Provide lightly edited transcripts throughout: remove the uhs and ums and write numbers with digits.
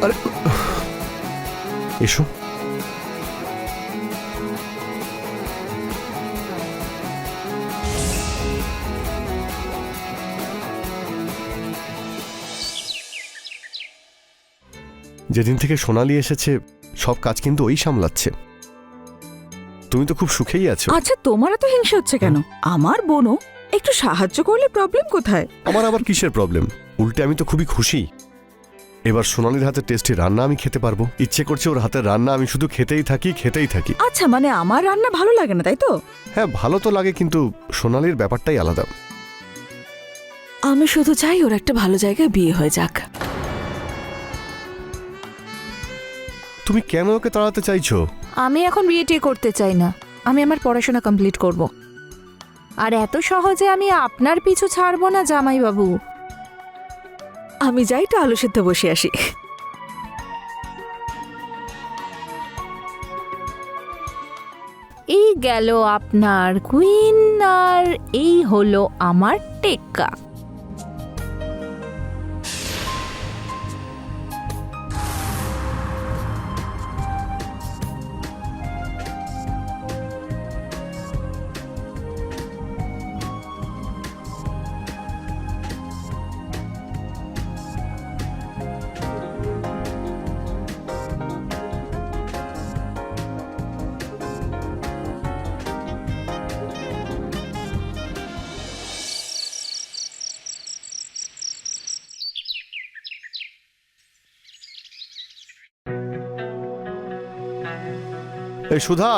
আরে এসো। যেদিন থেকে সোনালি এসেছে সব কাজ কিন্তু ওই সামলাচ্ছে। তুমি তো খুব সুখেই আছো। আচ্ছা, তোমার এত হিংসা হচ্ছে কেন? আমার বোনও একটু সাহায্য করলে প্রবলেম কোথায়? আমার আবার কিসের প্রবলেম? উল্টে আমি তো খুবই খুশি। এবার সোনালির হাতের টেস্টি রান্না আমি খেতে পারবো। ইচ্ছে করছে ওর হাতের রান্না আমি শুধু খেতেই থাকি। আচ্ছা, মানে আমার রান্না ভালো লাগে না, তাই তো? হ্যাঁ, ভালো তো লাগে, কিন্তু সোনালির ব্যাপারটাই আলাদা। আমি শুধু চাই ওর একটা ভালো জায়গায় বিয়ে হয়ে যাক। তুমি কেন ওকে তাড়াতে চাইছো? আমি এখন বিয়ে করতে চাই না, আমি আমার পড়াশোনা কমপ্লিট করব। আর এত সহজে আমি আপনার পিছু ছাড়বো না জামাইবাবু। আমি যাই তো আলু সেদ্ধ বসে আসি। এই গেল আপনার কুইন, আর এই হলো আমার টেক্কা। এই সুধা,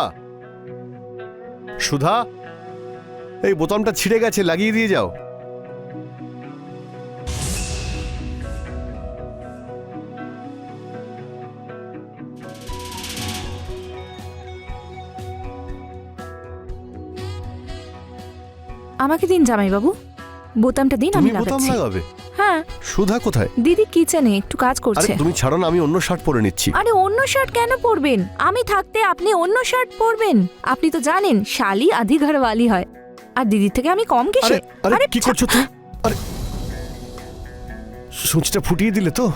সুধা, এই বোতামটা ছিঁড়ে গেছে, লাগিয়ে দিয়ে যাও। আমাকে দিন জামাইবাবু, বোতামটা দিন, আমি তুমি বোতাম লাগাচ্ছি। লাগাবে? হ্যাঁ। সুধা কোথায়? দিদি কিচেনে একটু কাজ আরে করছে। তুমি ছাড়ো না, আমি অন্য শার্ট পরে নিচ্ছি। আরে অন্য শার্ট কেন পরবেন? আমি থাকতে আপনি অন্য শার্ট পরবেন? আপনি তো জানেন শালি আধি ঘরওয়ালি হয়, আর দিদির থেকে আমি কম কিসে? আরে কি করছো তুমি? আরে সুচটা ফুটিয়ে দিলে তো?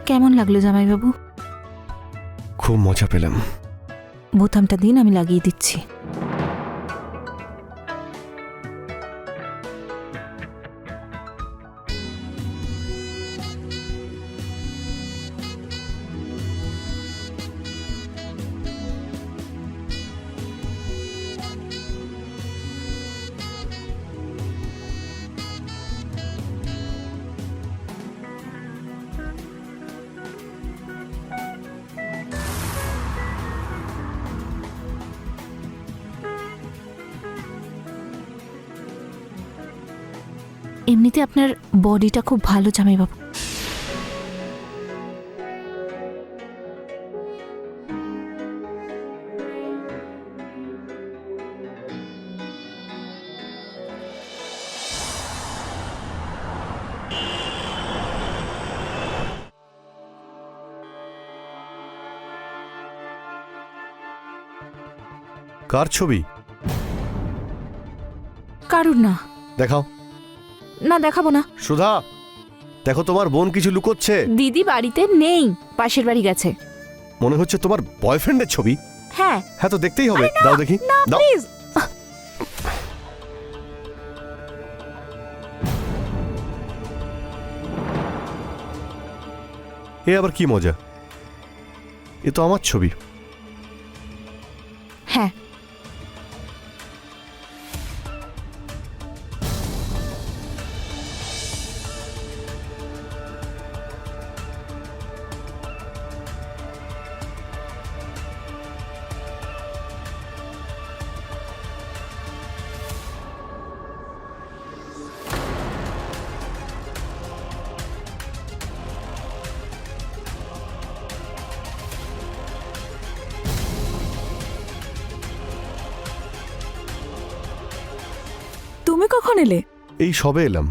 কেমন লাগলো জামাইবাবু? খুব মজা পেলাম। বোতামটা দিন, আমি লাগিয়ে দিচ্ছি। এমনিতে আপনার বডিটা খুব ভালো জামাইবাবু। কার ছবি? কারুর না। দেখাও। না, দেখাবো না। সুধা, দেখো তোমার বোন কিছু লুকোচ্ছে। দিদি বাড়িতে নেই, পাশের বাড়ি গেছে। মনে হচ্ছে তোমার বয়ফ্রেন্ডের ছবি। হ্যাঁ। হ্যাঁ, তো দেখতেই হবে। দাও দেখি, না দাও। প্লিজ। এ আবার কি মজা? এ তো আমার ছবি। হ্যাঁ। তুমি কখন এলে? এই সবে এলাম।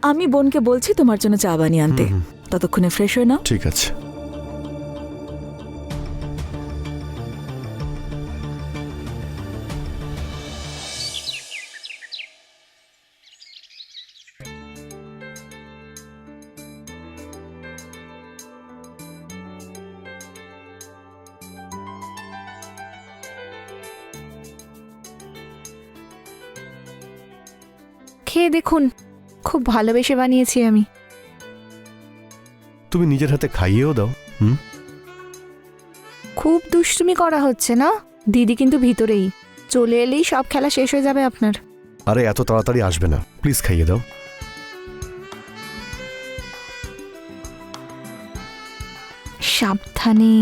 আমি বোনকে বলছি তোমার জন্য চা বানিয়ে আনতে। ততক্ষণে ফ্রেশ হয়ে নাও। ঠিক আছে। খেয়ে দেখুন, খুব ভালোবেসে বানিয়েছি আমি। তুমি নিজের হাতে খাইয়েও দাও। খুব দুষ্টুমি করা হচ্ছে না? দিদি কিন্তু ভিতরেই, চলে এলেই সব খেলা শেষ হয়ে যাবে আপনার। আরে এত তাড়াতাড়ি আসবে না, প্লিজ খাইয়ে দাও। সাবধানে।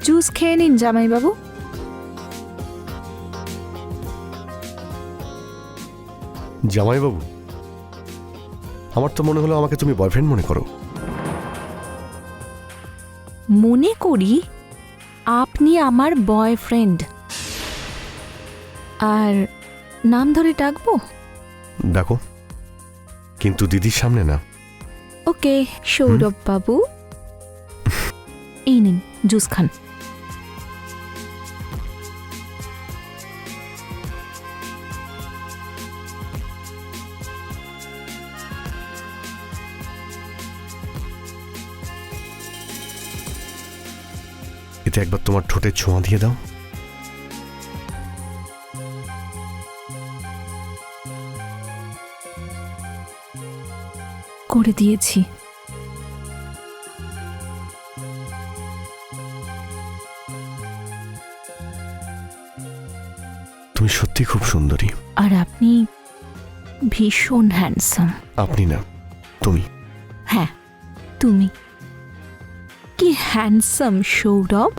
জুস খেয়ে নিন জামাইবাবু। জামাইবাবু, আমার তো মনে হলো আমাকে তুমি বয়ফ্রেন্ড মনে করো। মনে করি আপনি আমার বয়ফ্রেন্ড। আর নাম ধরে ডাকবো? ডাকো, কিন্তু দিদির সামনে না। ওকে সৌরভ বাবু, এই নিন জুস খান। এতে একবার তোমার ঠোঁটের ছোঁয়া দিয়ে দাও। করে দিয়েছি। তুমি সত্যি খুব সুন্দরী। আর আপনি ভীষণ হ্যান্ডসাম। আপনি না, তুমি। হ্যাঁ তুমি। কি হ্যান্ডসাম সৌরভ।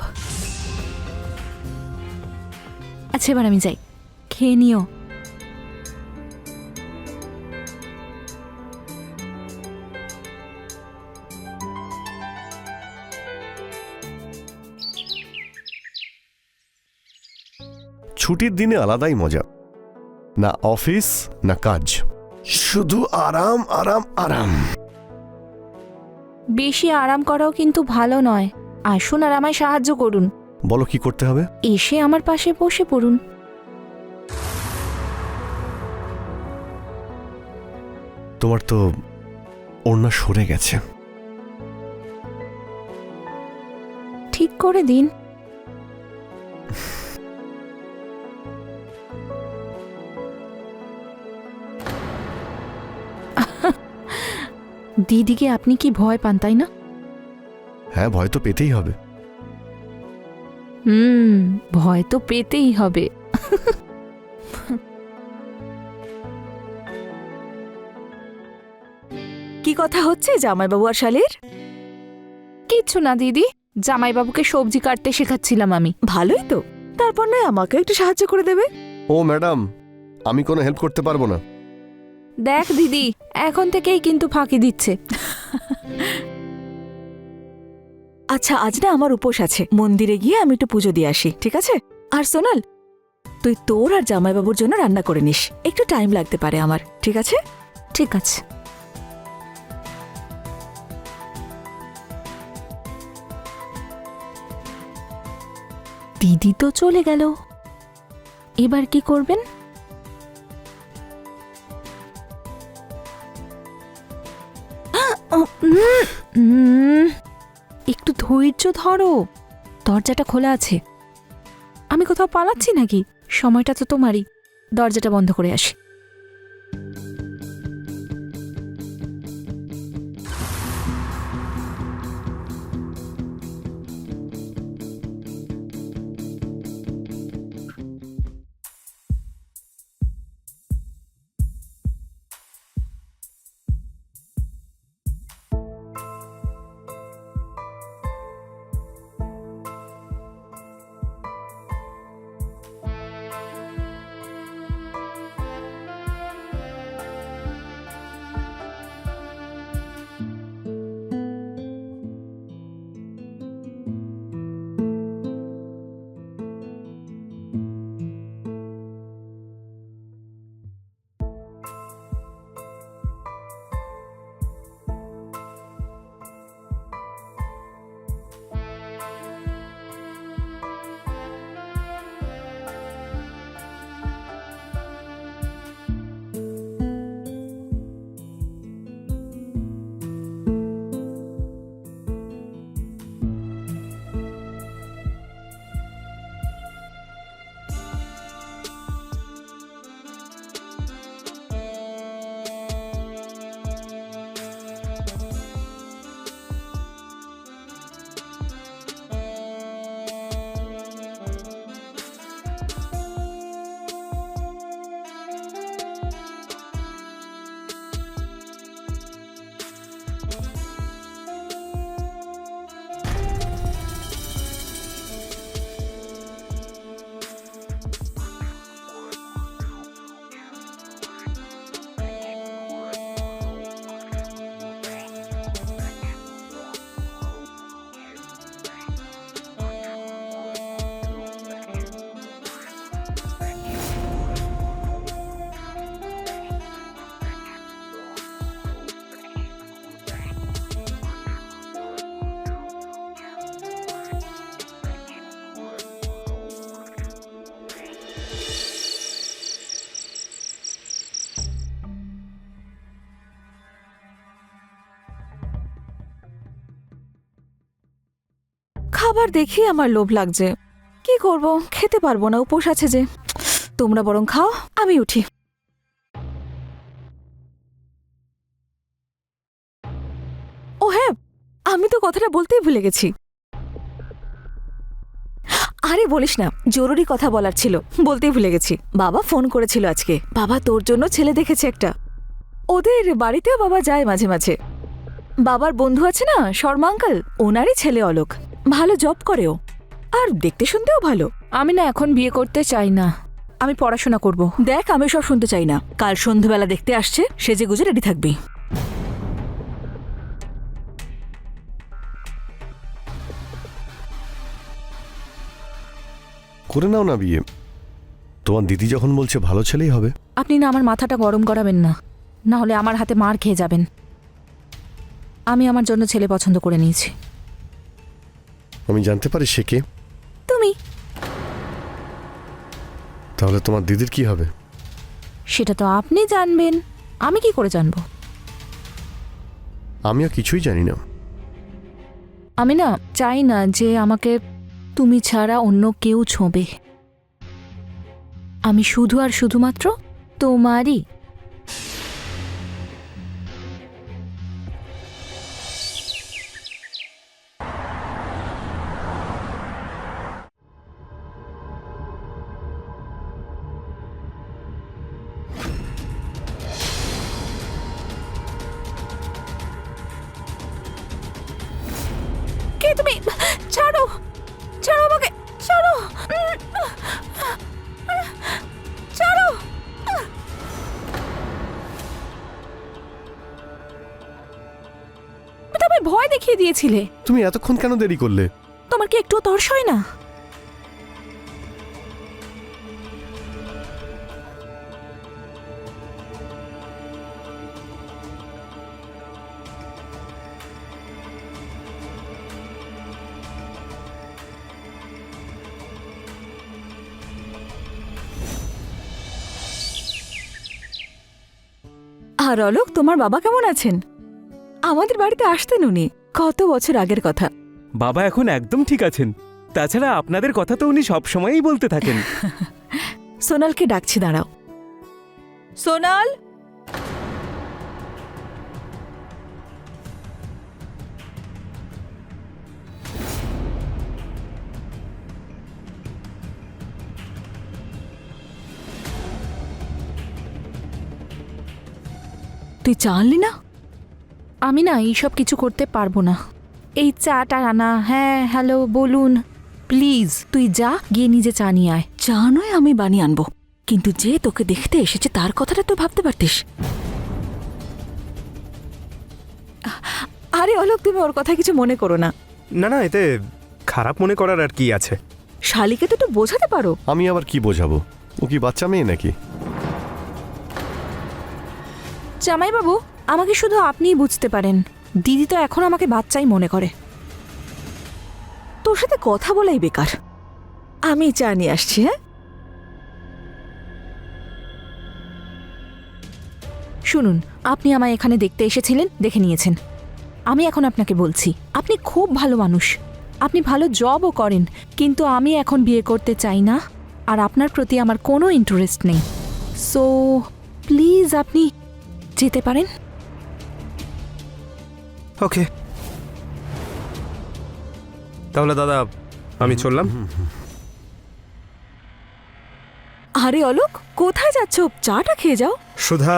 আচ্ছা এবার আমি যাই, খেয়ে নিও। ছুটির দিনে আলাদাই মজা, না অফিস না কাজ, শুধু আরাম আরাম আরাম। বেশি আরাম করাও কিন্তু ভালো নয়। আসুন আর আমায় সাহায্য করুন। বলো কি করতে হবে? এসে আমার পাশে বসে পড়ুন। তোমার তো ওড়না সরে গেছে। ঠিক করে দিন। দিদিকে আপনি কি ভয় পান, তাই না? হ্যাঁ, ভয় তো পেতেই হবে। ভয় তো পেতেই হবে। কি কথা হচ্ছে জামাইবাবু আর শালির? কিচ্ছু না দিদি, জামাইবাবুকে সবজি কাটতে শেখাচ্ছিলাম আমি। ভালোই তো, তারপর নয় আমাকে একটু সাহায্য করে দেবে। ও ম্যাডাম, আমি কোনো হেল্প করতে পারবো না। দেখ দিদি, এখন থেকেই কিন্তু ফাঁকি দিচ্ছে। আচ্ছা আজ না আমার উপোস আছে, মন্দিরে গিয়ে আমি একটু পুজো দিয়ে আসি, ঠিক আছে? আর সোনাল, তুই তোর আর জামাইবাবুর জন্য রান্না করে নিস, একটু টাইম লাগতে পারে আমার, ঠিক আছে? ঠিক আছে। দিদি তো চলে গেল, এবার কি করবেন? একটু ধৈর্য ধরো, দরজাটা খোলা আছে। আমি কোথাও পালাচ্ছি নাকি? সময়টা তো তোমারই, দরজাটা বন্ধ করে আসি। খাবার দেখি আমার লোভ লাগছে। কি করব, খেতে পারবো না, উপোস আছে যে। তোমরা বরং খাও, আমি উঠি। ও হ্যাঁ, আমি তো কথাটা বলতেই ভুলে গেছি। আরে বলিস না, জরুরি কথা বলার ছিল, বলতেই ভুলে গেছি। বাবা ফোন করেছিল আজকে। বাবা তোর জন্য ছেলে দেখেছে একটা। ওদের বাড়িতেও বাবা যায় মাঝে মাঝে। বাবার বন্ধু আছে না, শর্মা আঙ্কেল, ওনারই ছেলে অলোক। ভালো জব করেও, আর দেখতে শুনতেও ভালো। আমি না এখন বিয়ে করতে চাই না, আমি পড়াশোনা করব। দেখ, আমি সব শুনতে চাই না। কাল সন্ধ্যাবেলা দেখতে আসছে, সেজে গুজে রেডি থাকবি। করে নাও না বিয়ে, তোমার দিদি যখন বলছে ভালো ছেলেই হবে। আপনি না আমার মাথাটা গরম করাবেন না, না হলে আমার হাতে মার খেয়ে যাবেন। আমি আমার জন্য ছেলে পছন্দ করে নিয়েছি। আমি জানতে পারি সে কে? তুমি। তাহলে তোমার দিদির কি হবে? সেটা তো আপনি জানবেন, আমি কি করে জানবো? আমিও কিছুই জানি না। আমি না চাই না যে আমাকে তুমি ছাড়া অন্য কেউ ছোঁবে। আমি শুধু আর শুধুমাত্র তোমারই। কে তুমি? ছাড়ো, ছাড়ো আমাকে, ছাড়ো, ছাড়ো। তুমি ভয় দেখিয়ে দিয়েছিলে। তুমি এতক্ষণ কেন দেরি করলে? তোমার কি একটু তর্স হয় না? আর অলোক, তোমার বাবা কেমন আছেন? আমাদের বাড়িতে আসতেন উনি, কত বছর আগের কথা। বাবা এখন একদম ঠিক আছেন। তাছাড়া আপনাদের কথা তো উনি সবসময়ই বলতে থাকেন। সোনালকে ডাকছি, দাঁড়াও। সোনাল, তুই চা আনলি না? আমি না এইসব কিছু করতে পারবো না। এই চাটা আনা, হ্যাঁ হ্যালো বলুন, প্লিজ তুই যা গিয়ে নিজে চা নিয়ে আয়। চা নয়, আমি বানিয়ে আনবো, কিন্তু যে তোকে দেখতে এসেছে তার কথাটা তো ভাবতে পারতিস। আরে অলোক, তুমি ওর কথা কিছু মনে করো না। না না, এতে খারাপ মনে করার আর কি আছে? শালিকে তো একটু বোঝাতে পারো। আমি আবার কি বোঝাবো? ও কি বাচ্চা মেয়ে নাকি? জামাইবাবু, আমাকে শুধু আপনিই বুঝতে পারেন। দিদি তো এখন আমাকে বাচ্চাই মনে করে। তোর সাথে কথা বলাই বেকার। আমি চা নিয়ে আসছি। হ্যাঁ, শুনুন, আপনি আমায় এখানে দেখতে এসেছিলেন, দেখে নিয়েছেন। আমি এখন আপনাকে বলছি, আপনি খুব ভালো মানুষ, আপনি ভালো জবও করেন, কিন্তু আমি এখন বিয়ে করতে চাই না, আর আপনার প্রতি আমার কোনো ইন্টারেস্ট নেই। সো প্লিজ আপনি যেতে পারেন। ওকে, তাহলে দাদা আমি চললাম। আরে অলোক, কোথায় যাচ্ছ? চাটা খেয়ে যাও। সুধা,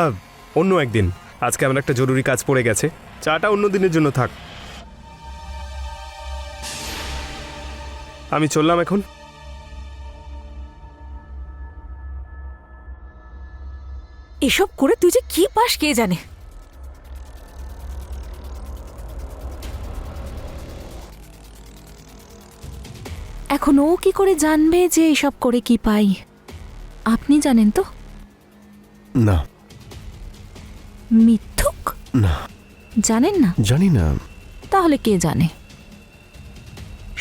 অন্য একদিন, আজকে আমার একটা জরুরি কাজ পড়ে গেছে। চাটা অন্য দিনের জন্য থাক। আমি চললাম এখন। এসব করে তুই যে কি পাস কে জানে। এখন ও কি করে জানবে যে এসব করে কি পাই? আপনি জানেন তো? না। মিথ্যুক? না, জানেন না? জানি না। তাহলে কে জানে?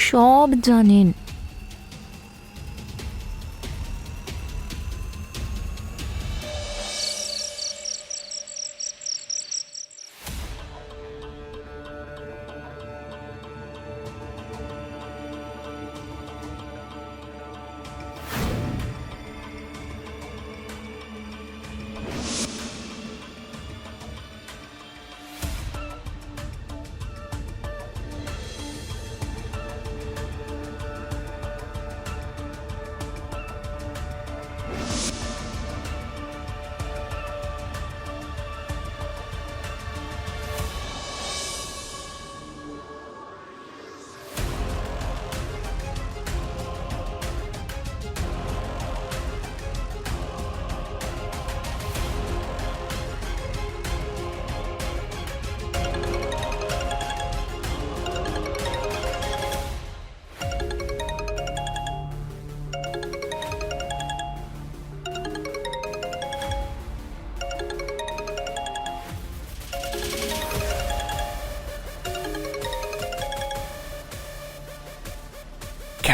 সব জানেন।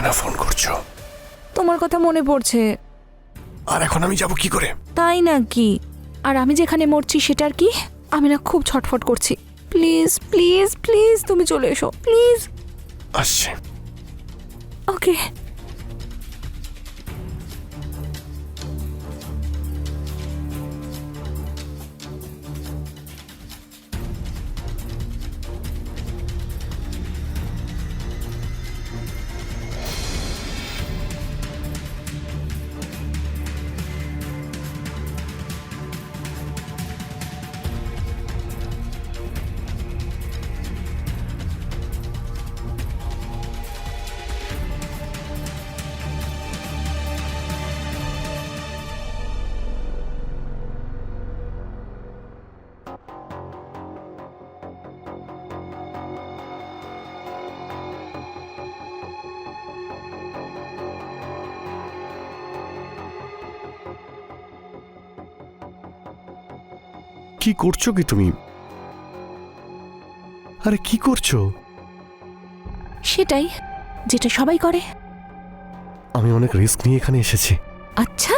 কেন ফোন করছো? তোমার কথা মনে পড়ছে। আর এখন আমি যাব কি করে? তাই নাকি? আর আমি যেখানে মরছি সেটার কি? আমি না খুব ছটফট করছি। প্লিজ প্লিজ প্লিজ তুমি চলে এসো প্লিজ। আসছে। ওকে। কি করছো কি তুমি? আরে কি করছো? সেটাই যেটা সবাই করে। আমি অনেক রিস্ক নিয়ে এখানে এসেছি। আচ্ছা,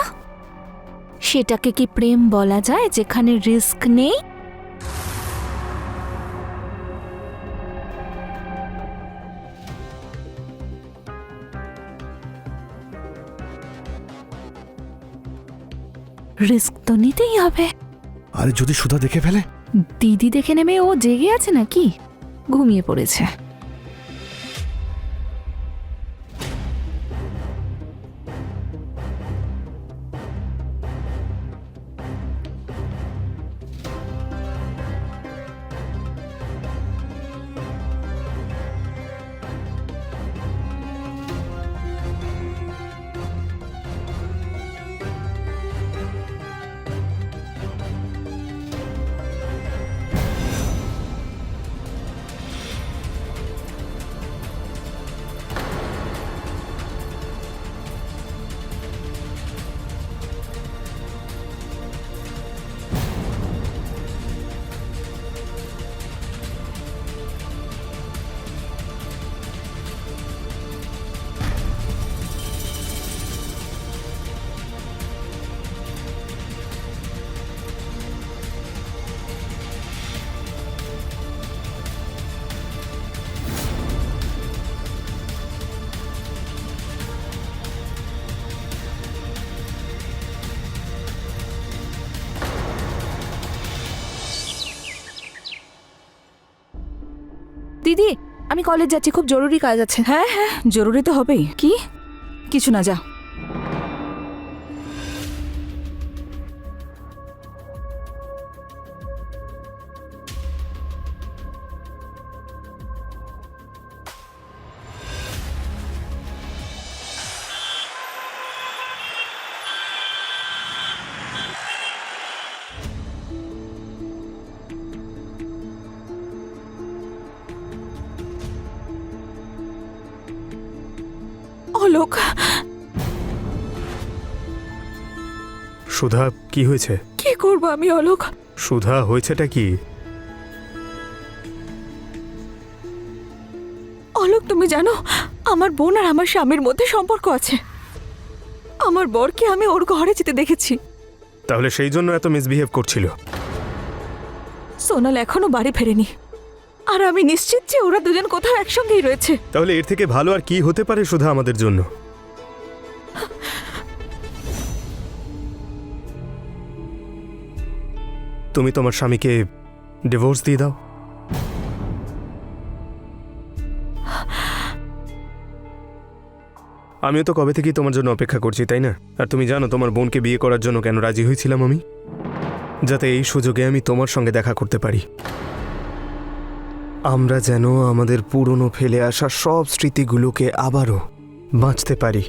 সেটাকে কি প্রেম বলা যায় যেখানে রিস্ক নেই? রিস্ক তো নিতেই হবে। আরে যদি সুধা দেখে ফেলে? দিদি দেখে নেবে ও জেগে আছে নাকি? ঘুমিয়ে পড়েছে। দিদি, আমি কলেজ যাচ্ছি, খুব জরুরি কাজ আছে। হ্যাঁ হ্যাঁ, জরুরি তো হবেই। কি? কিছু না, যা। অলোক, সুধা, কি হয়েছে? কি করবো আমি অলোক? সুধা, হয়েছেটা কি? অলোক, তুমি জানো আমার বোন আর আমার স্বামীর মধ্যে সম্পর্ক আছে। আমার বরকে আমি ওর ঘরে যেতে দেখেছি। তাহলে সেই জন্য এত মিসবিহেভ করছিল? সোনাল এখনো বাড়ি ফেরেনি, আর আমি নিশ্চিত যে ওরা দুজন কোথাও একসঙ্গেই রয়েছে। তাহলে এর থেকে ভালো আর কি হতে পারে সুধা আমাদের জন্য? তুমি তোমার স্বামীকে ডিভোর্স দিয়ে দাও। আমিও তো কবে থেকেই তোমার জন্য অপেক্ষা করছি, তাই না? আর তুমি জানো তোমার বোনকে বিয়ে করার জন্য কেন রাজি হয়েছিলাম আমি? যাতে এই সুযোগে আমি তোমার সঙ্গে দেখা করতে পারি। আমরা যেন আমাদের পুরনো ফেলে আসা সব স্মৃতিগুলোকে আবারও বাঁচতে পারি।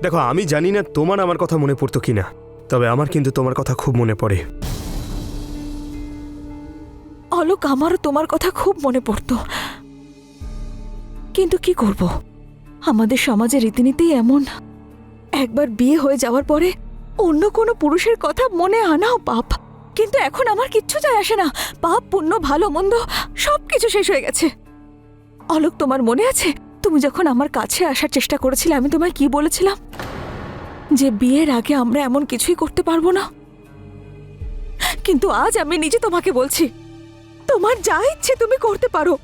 দেখো, আমি জানি না তোমার আমার কথা মনে পড়তো কিনা, তবে আমার কিন্তু তোমার কথা খুব মনে পড়ে। অলোক, আমারও তোমার কথা খুব মনে পড়তো, কিন্তু কি করব, আমাদের সমাজের রীতিনীতি এমন। একবার বিয়ে হয়ে যাওয়ার পরে অন্য কোনো পুরুষের কথা মনে আনাও পাপ। কিন্তু এখন আমার কিচ্ছু যায় আসে না। পাপ পুণ্য ভালো মন্দ সবকিছু শেষ হয়ে গেছে। অলোক, তোমার মনে আছে তুমি যখন আমার কাছে আসার চেষ্টা করেছিলে আমি তোমায় কি বলেছিলাম, যে বিয়ের আগে আমরা এমন কিছুই করতে পারবো না। কিন্তু আজ আমি নিজে তোমাকে বলছি, তোমার যা ইচ্ছে তুমি করতে পারো।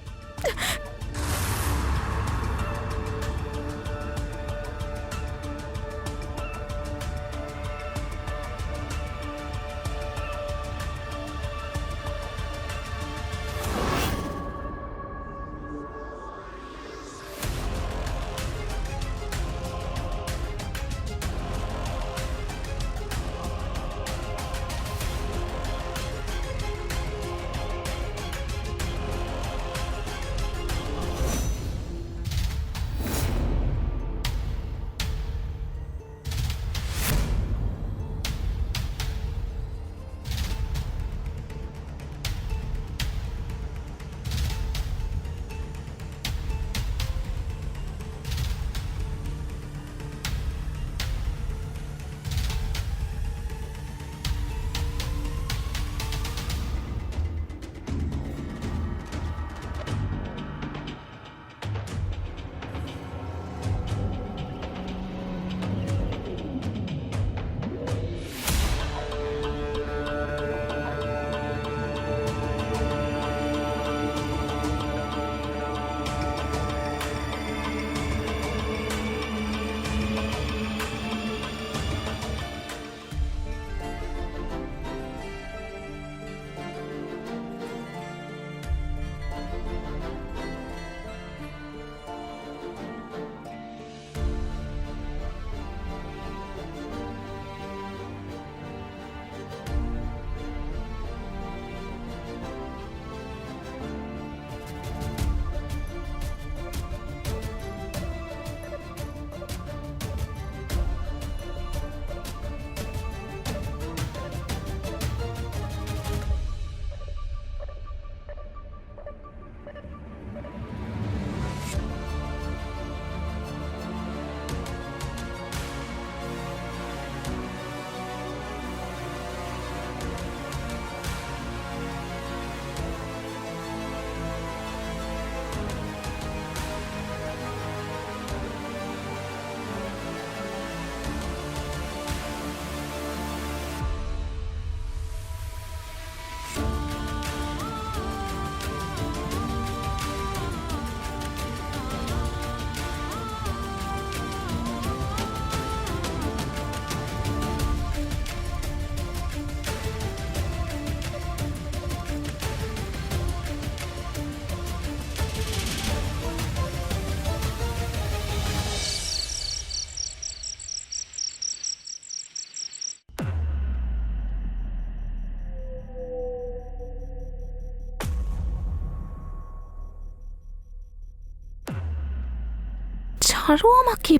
ছাড়ো আমাকে,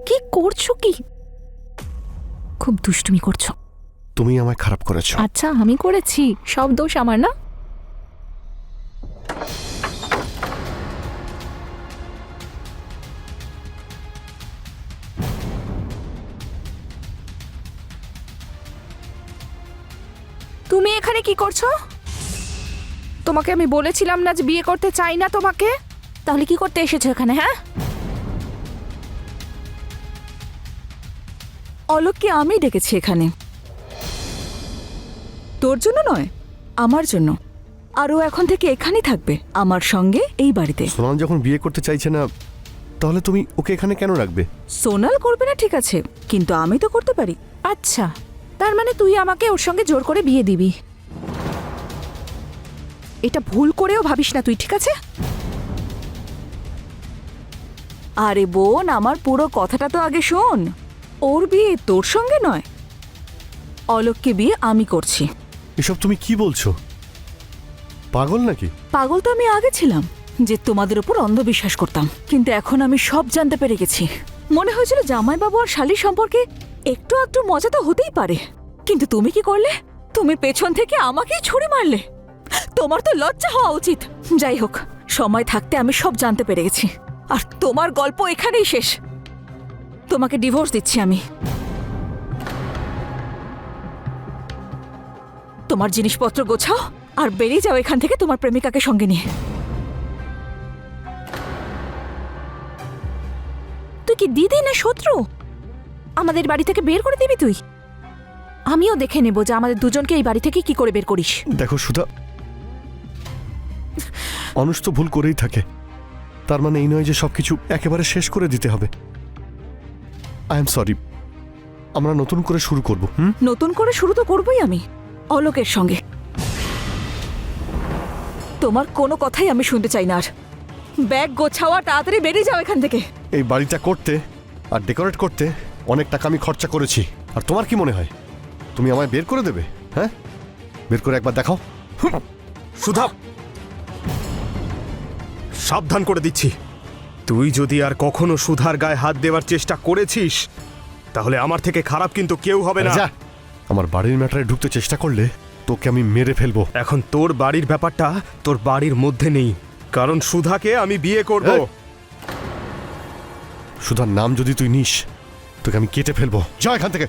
কি করছো? কি খুব দুষ্টুমি করছো। তুমি আমায় খারাপ করেছো। আচ্ছা আমি করেছি, সব দোষ আমার না? তুমি এখানে কি করছো? তোমাকে আমি বলেছিলাম না যে বিয়ে করতে চাই না তোমাকে, তাহলে কি করতে এসেছো এখানে? হ্যাঁ, অলোককে আমি ডেকেছি এখানে, তোর জন্য নয়, আমার জন্য। আর ও এখন থেকে এখানেই থাকবে আমার সঙ্গে, এই বাড়িতে। সোনাল যখন বিয়ে করতে চাইছে না, তাহলে তুমি ওকে এখানে কেন রাখবে? সোনাল করবে না ঠিক আছে, কিন্তু আমি তো করতে পারি। আচ্ছা তার মানে তুই আমাকে ওর সঙ্গে জোর করে বিয়ে দিবি? এটা ভুল করেও ভাবিস না তুই, ঠিক আছে? আরে বোন, আমার পুরো কথাটা তো আগে শোন। ওর বিয়ে তোর সঙ্গে নয়, অলোককে বিয়ে আমি করছি। এসব তুমি কি বলছো? পাগল নাকি? পাগল তো আমি আগে ছিলাম, যে তোমাদের উপর অন্ধবিশ্বাস করতাম, কিন্তু এখন আমি সব জানতে পেরে গেছি। মনে হয়েছিল জামাইবাবু আর শালির সম্পর্কে একটু একটু মজা তো হতেই পারে, কিন্তু তুমি কি করলে? তুমি পেছন থেকে আমাকেই ছুরি মারলে। তোমার তো লজ্জা হওয়া উচিত। যাই হোক, সময় থাকতে আমি সব জানতে পেরে গেছি, আর তোমার গল্প এখানেই শেষ। তোমাকে ডিভোর্স দিচ্ছি আমি। তোমার জিনিসপত্র গোছাও আর বেরিয়ে যাও এখান থেকে তোমার প্রেমিকাকে সঙ্গে নিয়ে। তুই কি দিদি না শত্রু? আমাদের বাড়ি থেকে বের করে দিবি তুই? আমিও দেখে নেব যে আমাদের দুজনকে এই বাড়ি থেকে কি করে বের করিস। দেখো সুধা, মানুষ তো ভুল করেই থাকে, তার মানে এই নয় যে সবকিছু একেবারে শেষ করে দিতে হবে। আই এম সরি, আমরা নতুন করে শুরু করব। নতুন করে শুরু তো করবই আমি, অলোকের সঙ্গে। তোমার কোনো কথাই আমি শুনতে চাই না আর। ব্যাগ গোছাওয়া, তাড়াতাড়ি বেরিয়ে যাও এখান থেকে। এই বাড়িটা করতে আর ডেকোরেট করতে অনেক টাকা আমি খরচা করেছি, আর তোমার কি মনে হয় তুমি আমায় বের করে দেবে? হ্যাঁ, বের করে একবার দেখাও। সুধা, সাবধান করে দিচ্ছি, তুই যদি আর কখনো সুধার গায়ে হাত দেওয়ার চেষ্টা করেছিস তাহলে আমার থেকে খারাপ কিন্তু কেউ হবে না। যা, আমার বাড়ির ম্যাটারে ঢুকতে চেষ্টা করলে তোকে আমি মেরে ফেলবো। এখন তোর বাড়ির ব্যাপারটা তোর বাড়ির মধ্যে নেই, কারণ সুধাকে আমি বিয়ে করব। এই! সুধার নাম যদি তুই নিস তোকে আমি কেটে ফেলবো। যা এখান থেকে।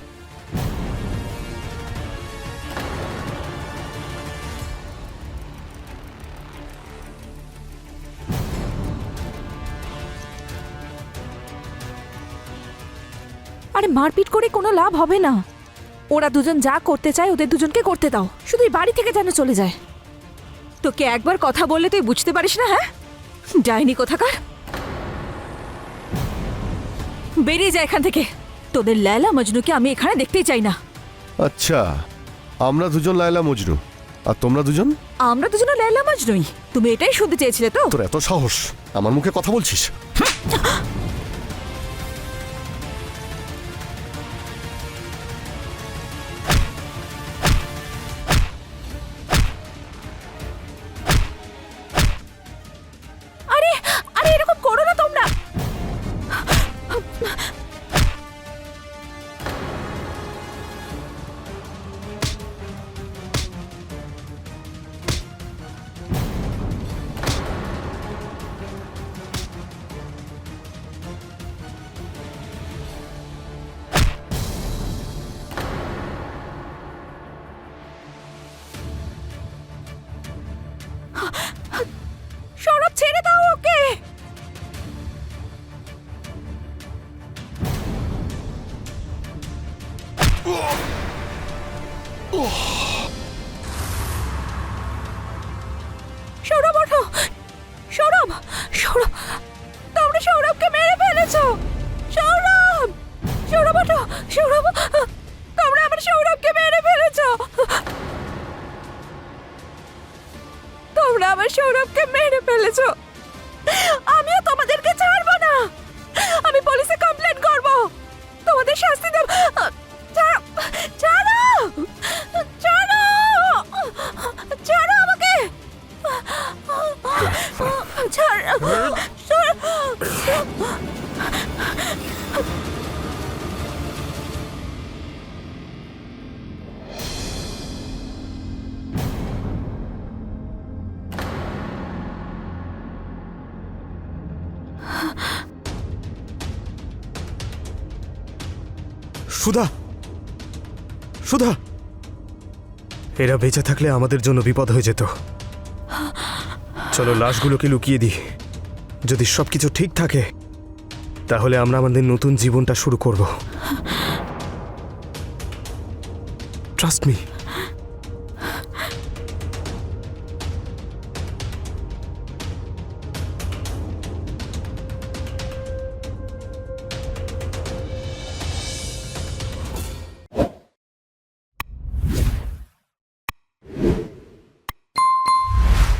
আরে মারপিট করে কোনো লাভ হবে না। ওরা দুজন যা করতে চায় ওদের দুজনকে করতে দাও, শুধু এই বাড়ি থেকে যেন চলে যায়। তোকে একবার কথা বললে তুই বুঝতে পারিস না? হ্যাঁ, যায়নি কোথাকার। বেরিয়ে যায় এখান থেকে। তোদের লায়লা মজনুকে আমি এখানে দেখতেই চাই না। আচ্ছা, আমরা দুজন লায়লা মজনু আর তোমরা দুজন? আমরা দুজনে লায়লা মজনুই। তুমি এটাই শুনতে চেয়েছিলে তো? তোর এত সাহস আমার মুখে কথা বলছিস? আরে আরে এরকম করো না তোমরা। সৌরভ, ছেড়ে দাও ওকে। সৌরভ ওঠো। সৌরভ, সৌরভ, তোমরা সৌরভকে মেরে ফেলেছো। সৌরভ, সৌরভ ওঠো। সৌরভ, তোমরা আমার সৌরভকে মেরে ফেলেছো। তোমরা আমার সৌরভকে মেরে ফেলেছো। আমিও তোমাদেরকে ছাড়বো না। আমি পুলিশে কমপ্লেন করব। তোমাদের শাস্তি দেব। ছাড়ো, ছাড়ো, ছাড়ো, ছাড়ো আমাকে। ছাড়ো, সুধা, সুধা, এরা বেঁচে থাকলে আমাদের জন্য বিপদ হয়ে যেত। চলো লাশগুলোকে লুকিয়ে দিই। যদি সবকিছু ঠিক থাকে তাহলে আমরা আমাদের নতুন জীবনটা শুরু করব। Trust me.